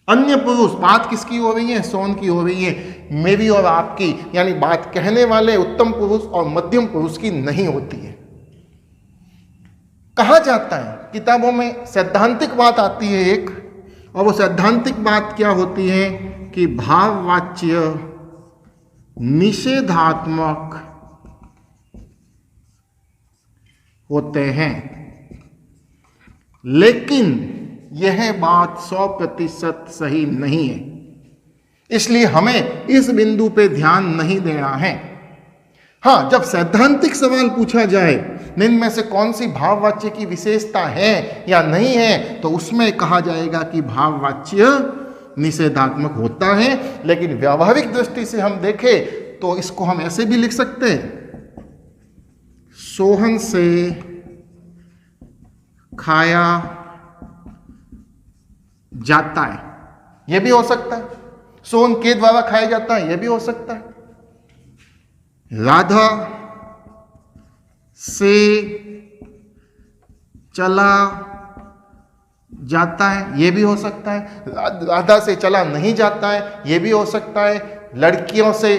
अन्य पुरुष, बात किसकी हो रही है? सोन की हो रही है, मेरी और आपकी, यानी बात कहने वाले उत्तम पुरुष और मध्यम पुरुष की नहीं होती है। कहा जाता है किताबों में सैद्धांतिक बात आती है एक, और वो सैद्धांतिक बात क्या होती है कि भाववाच्य निषेधात्मक होते हैं। लेकिन यह बात 100% सही नहीं है, इसलिए हमें इस बिंदु पे ध्यान नहीं देना है। हाँ, जब सैद्धांतिक सवाल पूछा जाए इनमें से कौन सी भाववाच्य की विशेषता है या नहीं है, तो उसमें कहा जाएगा कि भाववाच्य निषेधात्मक होता है। लेकिन व्यावहारिक दृष्टि से हम देखें तो इसको हम ऐसे भी लिख सकते हैं, सोहन से खाया जाता है, यह भी हो सकता है। सोहन के द्वारा खाया जाता है, यह भी हो सकता है। राधा से चला जाता है, यह भी हो सकता है। राधा से चला नहीं जाता है, यह भी हो सकता है। लड़कियों से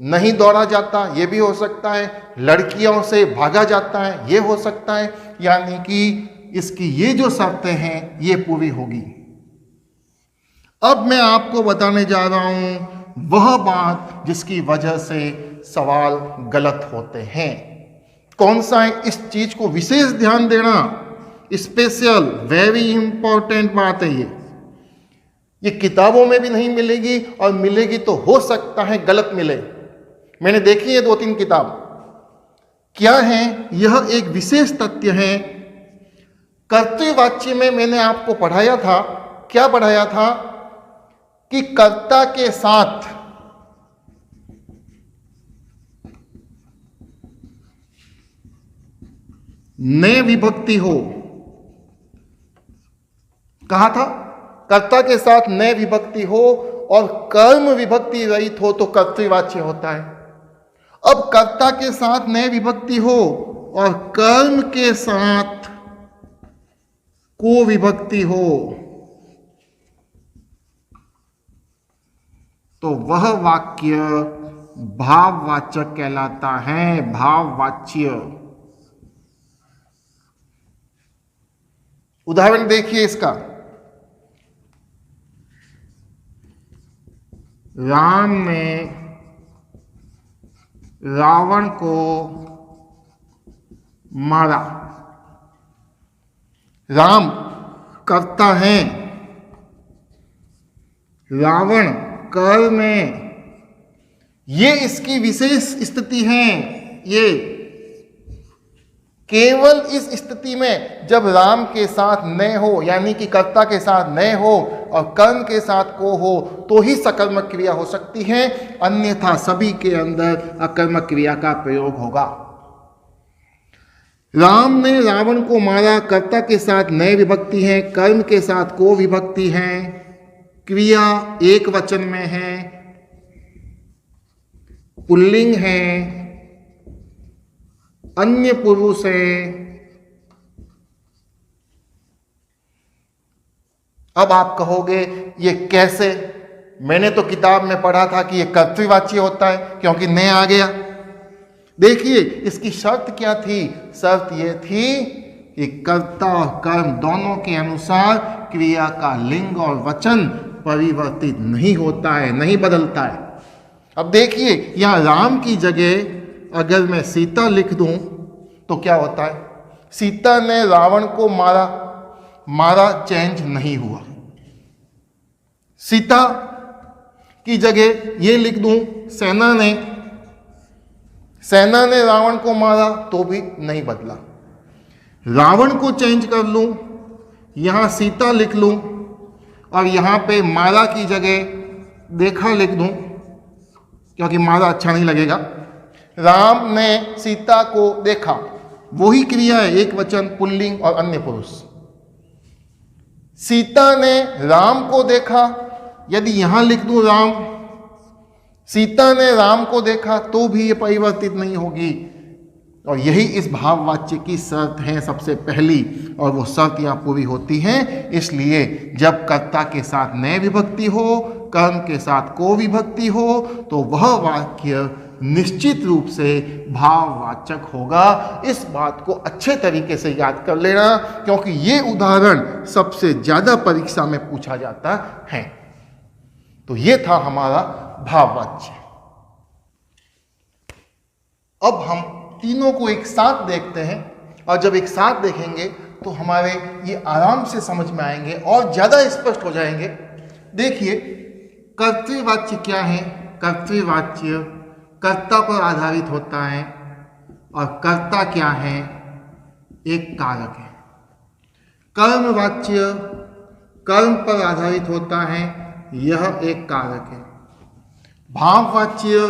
नहीं दौड़ा जाता, यह भी हो सकता है। लड़कियों से भागा जाता है, यह हो सकता है। यानी कि इसकी ये जो शर्तें हैं ये पूरी होगी। अब मैं आपको बताने जा रहा हूं वह बात जिसकी वजह से सवाल गलत होते हैं। कौन सा है? इस चीज को विशेष ध्यान देना, स्पेशल, वेरी इंपॉर्टेंट बात है ये किताबों में भी नहीं मिलेगी, और मिलेगी तो हो सकता है गलत मिले। मैंने देखी है 2-3 किताब। क्या है? यह एक विशेष तथ्य है। कर्तृवाच्य में मैंने आपको पढ़ाया था, क्या पढ़ाया था कि कर्ता के साथ ने विभक्ति हो। कहा था कर्ता के साथ ने विभक्ति हो और कर्म विभक्ति रहित हो तो कर्तृवाच्य होता है। अब कर्ता के साथ ने विभक्ति हो और कर्म के साथ को विभक्ति हो तो वह वाक्य भाववाचक कहलाता है। भाववाच्य। उदाहरण देखिए इसका। राम ने रावण को मारा। राम कर्ता है, रावण कर्म में। ये इसकी विशेष स्थिति है। ये केवल इस स्थिति में जब राम के साथ न हो, यानी कि कर्ता के साथ न हो और कर्म के साथ को हो, तो ही सकर्मक क्रिया हो सकती है। अन्यथा सभी के अंदर अकर्मक क्रिया का प्रयोग होगा। राम ने रावण को मारा, कर्ता के साथ न विभक्ति है, कर्म के साथ को विभक्ति है, क्रिया एक वचन में है, पुल्लिंग है, अन्य पुरुष है। अब आप कहोगे ये कैसे? मैंने तो किताब में पढ़ा था कि ये कर्तृवाच्य होता है क्योंकि ने आ गया। देखिए इसकी शर्त क्या थी? शर्त यह थी कि कर्ता और कर्म दोनों के अनुसार क्रिया का लिंग और वचन परिवर्तित नहीं होता है, नहीं बदलता है। अब देखिए यहां राम की जगह अगर मैं सीता लिख दूं तो क्या होता है? सीता ने रावण को मारा, मारा चेंज नहीं हुआ। सीता की जगह ये लिख दूं सेना ने रावण को मारा तो भी नहीं बदला। रावण को चेंज कर लूं, यहां सीता लिख लूं और यहां पे मारा की जगह देखा लिख दूं, क्योंकि मारा अच्छा नहीं लगेगा। राम ने सीता को देखा, वही क्रिया है, एक वचन, पुल्लिंग और अन्य पुरुष। सीता ने राम को देखा, यदि यहां लिख दूं राम, सीता ने राम को देखा तो भी ये परिवर्तित नहीं होगी। और यही इस भाववाच्य की शर्त है सबसे पहली, और वो शर्त यहाँ पूरी होती है। इसलिए जब कर्ता के साथ नए विभक्ति हो, कर्म के साथ को विभक्ति हो, तो वह वाक्य निश्चित रूप से भाववाचक होगा। इस बात को अच्छे तरीके से याद कर लेना, क्योंकि ये उदाहरण सबसे ज्यादा परीक्षा में पूछा जाता है। तो ये था हमारा भाववाच्य। अब हम तीनों को एक साथ देखते हैं, और जब एक साथ देखेंगे तो हमारे ये आराम से समझ में आएंगे और ज्यादा स्पष्ट हो जाएंगे। देखिए, कर्तृवाच्य क्या है? कर्तृवाच्य कर्ता पर आधारित होता है, और कर्ता क्या है? एक कारक है। कर्मवाच्य कर्म पर आधारित होता है, यह एक कारक है। भाववाच्य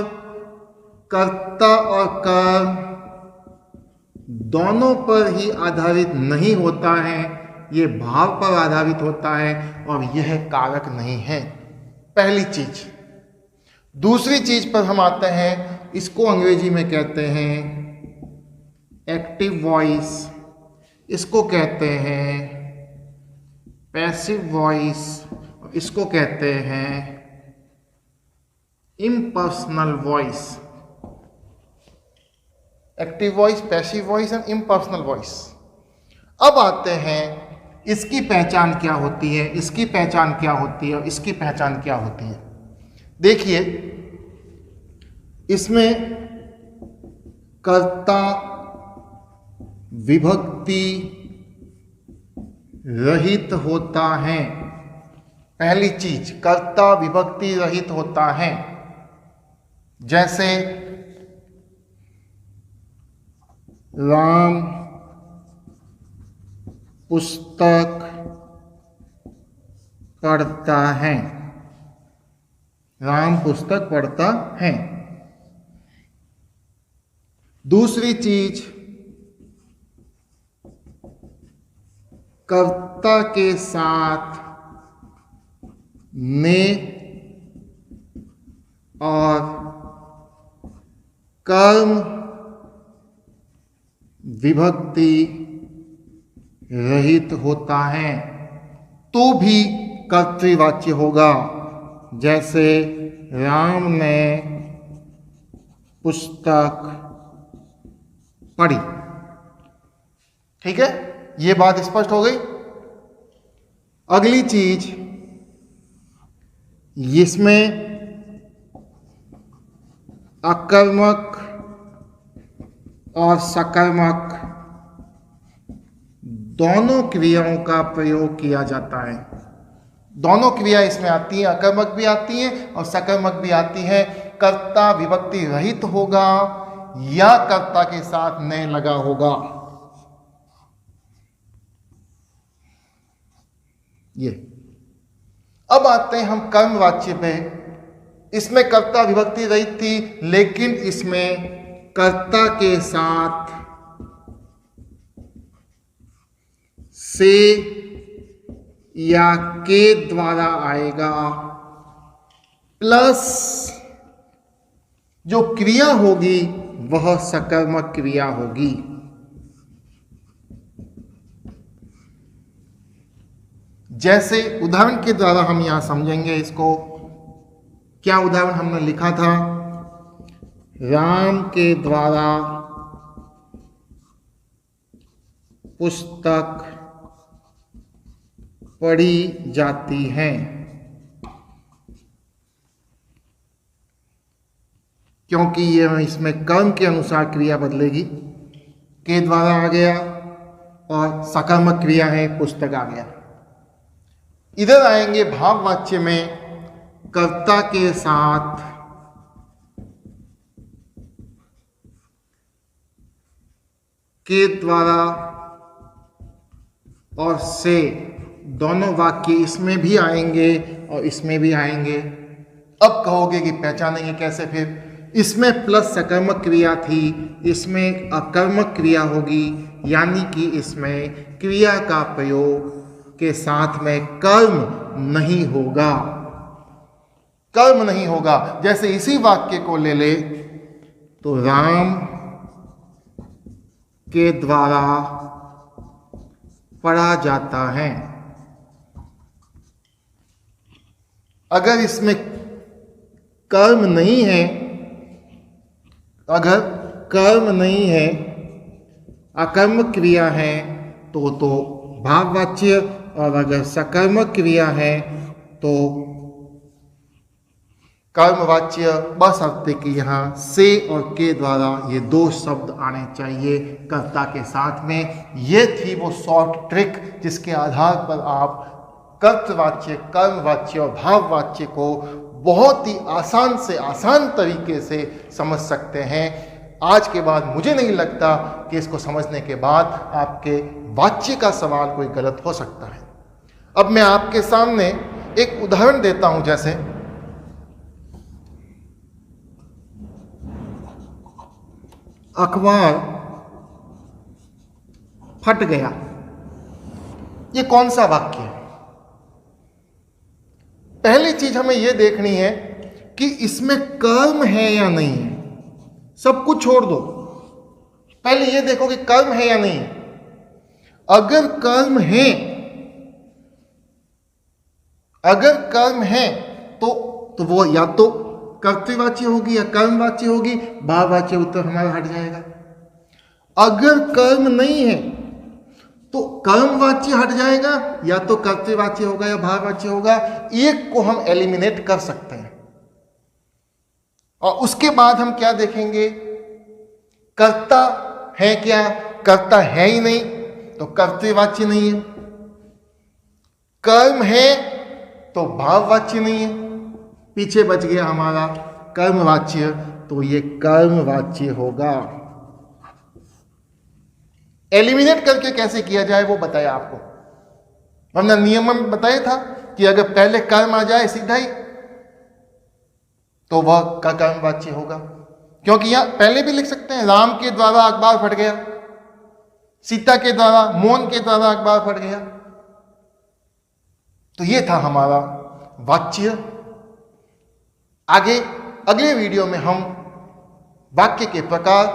कर्ता और कर्म दोनों पर ही आधारित नहीं होता है, ये भाव पर आधारित होता है और यह कारक नहीं है। पहली चीज। दूसरी चीज पर हम आते हैं, इसको अंग्रेजी में कहते हैं एक्टिव वॉइस, इसको कहते हैं पैसिव वॉइस, इसको कहते हैं impersonal voice. Active voice, passive voice and impersonal voice. अब आते हैं इसकी पहचान क्या होती है, इसकी पहचान क्या होती है और इसकी पहचान क्या होती है। देखिए, इसमें कर्ता विभक्ति रहित होता है। पहली चीज, कर्ता विभक्ति रहित होता है। जैसे राम पुस्तक पढ़ता है, राम पुस्तक पढ़ता है। दूसरी चीज, कर्ता के साथ ने और कर्म विभक्ति रहित होता है तो भी कर्तृवाच्य होगा। जैसे राम ने पुस्तक पढ़ी। ठीक है, ये बात स्पष्ट हो गई। अगली चीज, इसमें अकर्मक और सकर्मक दोनों क्रियाओं का प्रयोग किया जाता है। दोनों क्रिया इसमें आती हैं, अकर्मक भी आती हैं और सकर्मक भी आती है। कर्ता विभक्ति रहित होगा या कर्ता के साथ ने लगा होगा। ये अब आते हैं हम कर्मवाच्य पे। इसमें कर्ता विभक्ति रहित थी, लेकिन इसमें कर्ता के साथ से या के द्वारा आएगा, प्लस जो क्रिया होगी वह सकर्मक क्रिया होगी। जैसे उदाहरण के द्वारा हम यहां समझेंगे इसको। क्या उदाहरण हमने लिखा था? राम के द्वारा पुस्तक पढ़ी जाती है। क्योंकि ये इसमें कर्म के अनुसार क्रिया बदलेगी, के द्वारा आ गया, और सकर्मक क्रिया है पुस्तक आ गया। इधर आएंगे भाव वाच्य में कर्ता के साथ के द्वारा और से, दोनों वाक्य इसमें भी आएंगे और इसमें भी आएंगे। अब कहोगे कि पहचानेंगे कैसे? फिर इसमें प्लस सकर्मक क्रिया थी, इसमें अकर्मक क्रिया होगी, यानी कि इसमें क्रिया का प्रयोग के साथ में कर्म नहीं होगा, कर्म नहीं होगा। जैसे इसी वाक्य को ले ले तो राम के द्वारा पढ़ा जाता है। अगर इसमें कर्म नहीं है, अगर कर्म नहीं है, अकर्मक क्रिया है तो भाववाच्य, और अगर सकर्मक क्रिया है तो कर्मवाच्य। बशर्ते कि यहाँ से और के द्वारा ये दो शब्द आने चाहिए कर्ता के साथ में। ये थी वो शॉर्ट ट्रिक जिसके आधार पर आप कर्तवाच्य, कर्मवाच्य और भाववाच्य को बहुत ही आसान से आसान तरीके से समझ सकते हैं। आज के बाद मुझे नहीं लगता कि इसको समझने के बाद आपके वाच्य का सवाल कोई गलत हो सकता है। अब मैं आपके सामने एक उदाहरण देता हूं। जैसे अखबार फट गया, ये कौन सा वाक्य है? पहली चीज हमें यह देखनी है कि इसमें कर्म है या नहीं है। सब कुछ छोड़ दो, पहले यह देखो कि कर्म है या नहीं है। अगर कर्म है, अगर कर्म है तो वो या तो कर्तृवाच्य होगी या कर्मवाच्य होगी, भाववाच्य उत्तर हमारा हट जाएगा। अगर कर्म नहीं है तो कर्मवाच्य हट जाएगा, या तो कर्तृवाच्य होगा या भाववाच्य होगा। एक को हम एलिमिनेट कर सकते हैं और उसके बाद हम क्या देखेंगे? कर्ता है क्या? कर्ता है ही नहीं तो कर्तृवाच्य नहीं है। कर्म है तो भाववाच्य नहीं है। पीछे बच गया हमारा कर्मवाच्य, तो ये कर्मवाच्य होगा। एलिमिनेट करके कैसे किया जाए वो बताया आपको। हमने नियम में बताया था कि अगर पहले कर्म आ जाए सीधा ही तो वह कर्मवाच्य होगा, क्योंकि यहां पहले भी लिख सकते हैं राम के द्वारा अखबार फट गया, सीता के द्वारा, मोहन के द्वारा अखबार फट गया। तो ये था हमारा वाच्य। आगे अगले वीडियो में हम वाक्य के प्रकार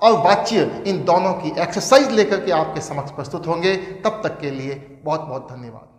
और वाच्य इन दोनों की एक्सरसाइज लेकर के आपके समक्ष प्रस्तुत होंगे। तब तक के लिए बहुत बहुत धन्यवाद।